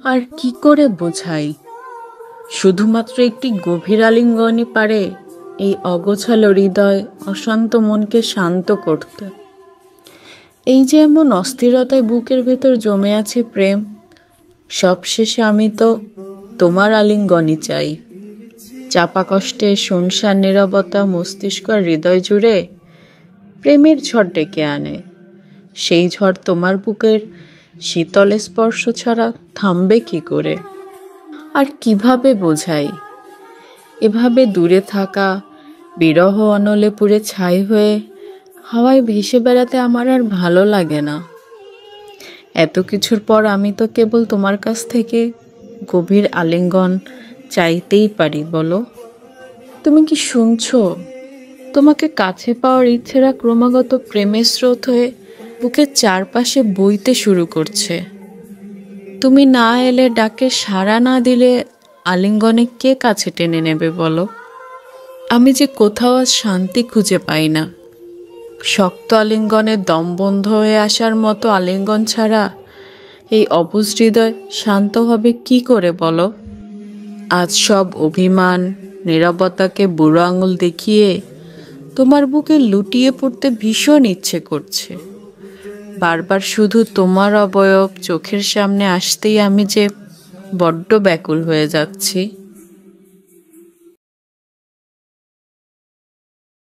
আর কি করে বোঝাই? শুধুমাত্র একটি গভীর আলিঙ্গনই পারে এই অগোছালো হৃদয়, অশান্ত মনকে শান্ত করতে। এই যে এমন অস্থিরতায় বুকের ভেতর জমে আছে প্রেম, সবশেষে আমি তো তোমার আলিঙ্গনই চাই। চাপা কষ্টে শুনশান নীরবতা মস্তিষ্ক আর হৃদয় জুড়ে প্রেমের ঝড় ডেকে আনে। সেই ঝড় তোমার বুকের শীতল স্পর্শ ছাড়া থামবে কি করে? আর কিভাবে বোঝাই? এভাবে দূরে থাকা, বিরহ অনলে পুড়ে ছাই হয়ে হাওয়ায় ভেসে বেড়াতে আমার আর ভালো লাগে না। এত কিছুর পর আমি তো কেবল তোমার কাছ থেকে গভীর আলিঙ্গন চাইতেই পারি, বলো? তুমি কি শুনছো? তোমাকে কাছে পাওয়ার ইচ্ছেরা ক্রমাগত প্রেমের স্রোত হয়ে বুকের চারপাশে বইতে শুরু করছে। তুমি না এলে, ডাকে সাড়া না দিলে আলিঙ্গনে কে কাছে টেনে নেবে বলো? আমি যে কোথাও আজ শান্তি খুঁজে পাই না। শক্ত আলিঙ্গনে দম বন্ধ হয়ে আসার মতো আলিঙ্গন ছাড়া এই অবুঝ হৃদয় শান্ত হবে কি করে বলো? আজ সব অভিমান, নীরবতাকে বুড়ো আঙুল দেখিয়ে তোমার বুকে লুটিয়ে পড়তে ভীষণ ইচ্ছে করছে। বারবার শুধু তোমার অবয়ব চোখের সামনে আসতেই আমি যে বড্ড ব্যাকুল হয়ে যাচ্ছি।